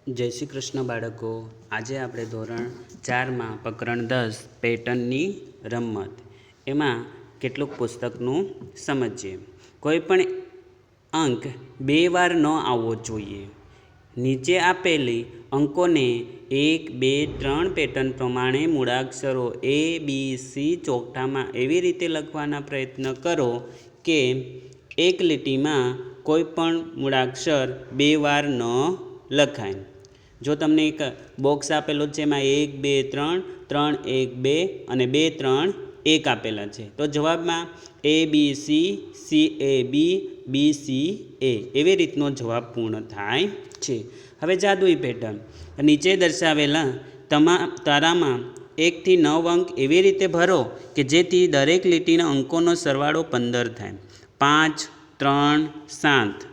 જય શ્રી કૃષ્ણ બાળકો. આજે આપણે ધોરણ 4માં પ્રકરણ 10 પેટર્નની રમત એમાં કેટલુંક પુસ્તકનું સમજીએ. કોઈ પણ અંક બે વાર ન આવવો જોઈએ. નીચે આપેલી અંકોને 1, 2, 3 પેટર્ન પ્રમાણે મૂળાક્ષરો ABC ચોકઠામાં એવી રીતે લખવાના પ્રયત્ન કરો કે એક લીટીમાં કોઈ પણ મૂળાક્ષર બે વાર ન લખાય. જો તમને એક બોક્સ આપેલો છે એમાં 1, 2, 3, 3, 1, 2 અને 2, 3, 1 આપેલા છે, તો જવાબમાં ABC, CAB, BCA એવી રીતનો જવાબ પૂર્ણ થાય છે. હવે જાદુઈ પેટર્ન નીચે દર્શાવેલા તારામાં 1 થી 9 અંક એવી રીતે ભરો કે જેથી દરેક લીટીના અંકોનો સરવાળો 15 થાય. 5, 3, 7,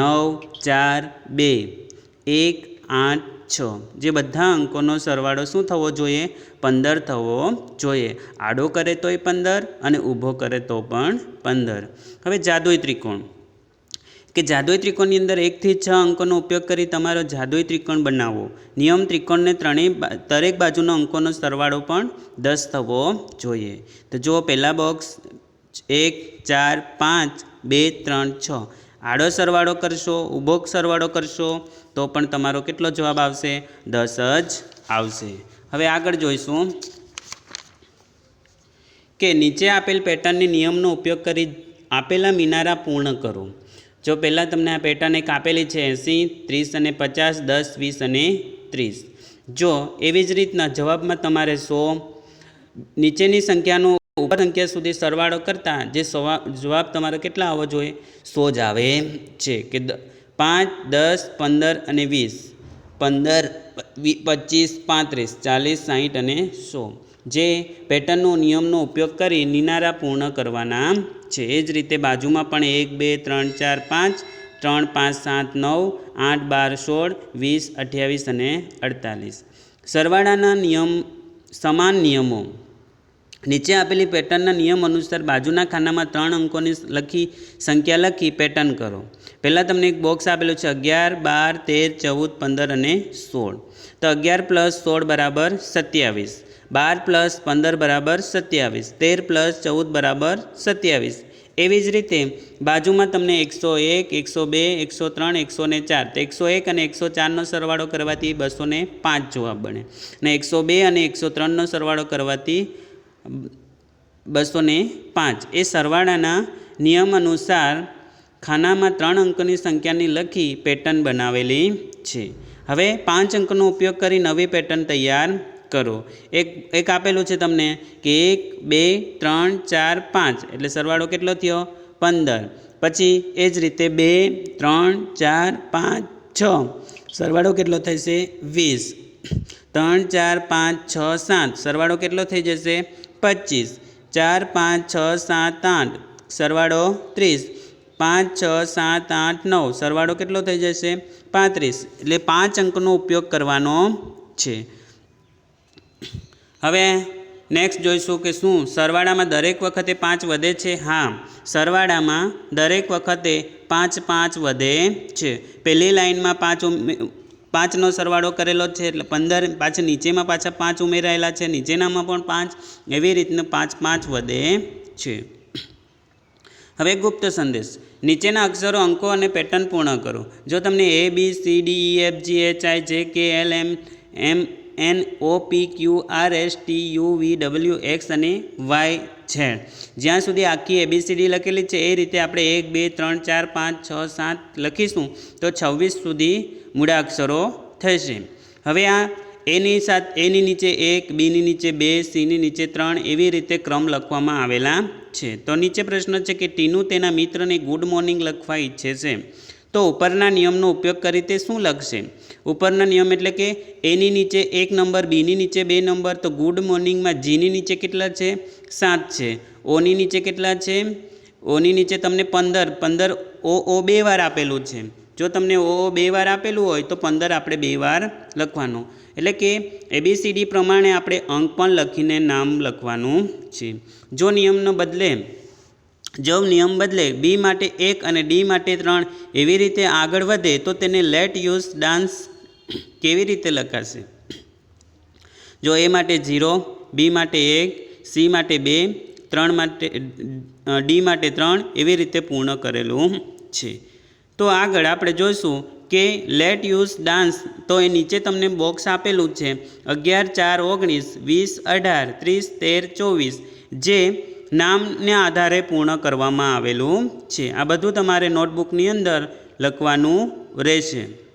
9, 4, 2, 1, 8, 6 જે બધા અંકોનો સરવાળો શું થવો જોઈએ? 15 થવો જોઈએ. આડો કરે તોય 15 અને ઊભો કરે તો પણ 15. હવે જાદુઈ ત્રિકોણ કે જાદુઈ ત્રિકોણની અંદર 1 થી 6 અંકોનો ઉપયોગ કરી તમારો જાદુઈ ત્રિકોણ બનાવો. નિયમ ત્રિકોણને દરેક બાજુનો અંકોનો સરવાળો પણ 10 થવો જોઈએ. તો જુઓ પહેલા બોક્સ 1, 4, 5, 2, 3, 6 આડો સરવાળો કરશો, ઊભો સરવાળો કરશો તો પણ તમારો કેટલો જવાબ આવશે? 10 જ આવશે. હવે આગળ જોઈશું કે નીચે આપેલ પેટર્નની નિયમનો ઉપયોગ કરી આપેલા મિનારા પૂર્ણ કરો. જો પહેલાં તમને આ પેટર્ન એક આપેલી છે 80, 30 અને 50, 10, 20 અને 30. જો એવી જ રીતના જવાબમાં તમારે 100 નીચેની સંખ્યાનો ઉપર સંખ્યા સુધી સરવાળો કરતાં જે જવાબ તમારે કેટલા આવવો જોઈએ? 100 જ આવે છે. કે 5, 10, 15 અને 20, 15, 25, 35, 40, 60 અને 100 જે પેટર્નનો નિયમનો ઉપયોગ કરી નિનારા પૂર્ણ કરવાના છે. એ જ રીતે બાજુમાં પણ 1, 2, 3, 4, 5, 3, 5, 7, 9, 8, 12, 16, 20, 28 અને 48. સરવાળાના નિયમ સમાન નિયમો નીચે આપેલી પેટર્નના નિયમ અનુસાર બાજુના ખાનામાં 3 અંકોની સંખ્યા લખી પેટર્ન કરો. પહેલાં તમને એક બોક્સ આપેલું છે 11, 12, 13, 14, 15 અને 16. તો 11 + 16 બરાબર 27, 12 + 15 બરાબર 27, 13 + 14 બરાબર 27. એવી જ રીતે બાજુમાં તમને 101, 102, 103, 104 તો 101 અને 104નો સરવાળો કરવાથી 205 જવાબ બને અને 102 અને 103નો સરવાળો કરવાથી 205. એ સરવાળાના નિયમ અનુસાર ખાનામાં 3 અંકોની સંખ્યાની લખી પેટર્ન બનાવેલી છે. હવે 5 અંકનો ઉપયોગ કરી નવી પેટર્ન તૈયાર કરો. એક આપેલું છે તમને કે 1, 2, 3, 4, 5 એટલે સરવાળો કેટલો થયો? 15. પછી એ જ રીતે 2, 3, 4, 5, 6 સરવાળો કેટલો થશે? 20. 3, 4, 5, 6, 7 સરવાળો કેટલો થઈ જશે? 25. 4, 5, 6, 7, 8 સરવાળો 30. 5, 6, 7, 8, 9 સરવાળો કેટલો થઈ જશે? 35. એટલે 5 અંકનો ઉપયોગ કરવાનો છે. હવે નેક્સ્ટ જોઈશું કે શું સરવાળામાં દરેક વખતે 5 વધે છે? હા, સરવાળામાં દરેક વખતે 5 5 વધે છે. પહેલી લાઇનમાં 5નો સરવાળો કરેલો છે એટલે 15, પાછા નીચેમાં પાછા 5 ઉમેરાયેલા છે, નીચેનામાં પણ 5, એવી રીતના 5 5 વધે છે. હવે ગુપ્ત સંદેશ નીચેના અક્ષરો, અંકો અને પેટર્ન પૂર્ણ કરો. જો તમને A, B, C, D, E, F, G, H, I, J, K, L, M, N, O, P, Q, R, S, T, U, V, W, X અને Y, Z જ્યાં સુધી આખી ABCD લખેલી છે એ રીતે આપણે 1, 2, 3, 4, 5, 6, 7 લખીશું તો 26 સુધી મૂળાક્ષરો થશે. હવે આ એની નીચે 1, બીની નીચે 2, સીની નીચે 3 એવી રીતે ક્રમ લખવામાં આવેલા છે. તો નીચે પ્રશ્ન છે કે ટીનુ તેના મિત્રને ગુડ મોર્નિંગ લખવા ઈચ્છે છે, તો ઉપરના નિયમનો ઉપયોગ કરી તે શું લખશે? ઉપરના નિયમ એટલે કે એની નીચે 1 નંબર, બીની નીચે 2 નંબર, તો ગુડ મોર્નિંગમાં જીની નીચે કેટલા છે? 7 છે. ઓની નીચે કેટલા છે? ઓની નીચે તમને 15 ઓ 2 વાર આપેલું છે. જો તમને ઓ 2 વાર આપેલું હોય તો 15 આપણે 2 વાર લખવાનું. એટલે કે ABCD પ્રમાણે આપણે અંક પણ લખીને નામ લખવાનું છે. જો નિયમ બદલે B માટે 1 અને D માટે 3 એવી રીતે આગળ વધે તો તેને લેટ યુઝ ડાન્સ કેવી રીતે લખાશે? જો એ માટે 0, બી માટે 1, સી માટે 2, 3 માટે ડી માટે 3 એવી રીતે પૂર્ણ કરેલું છે. તો આગળ આપણે જોઈશું કે લેટ યુઝ ડાન્સ. તો એ નીચે તમને બોક્સ આપેલું છે 11, 4, 19, 20, 18, 30, 13, 24 જે નામને આધારે પૂર્ણ કરવામાં આવેલું છે. આ બધું તમારે નોટબુકની અંદર લખવાનું રહેશે.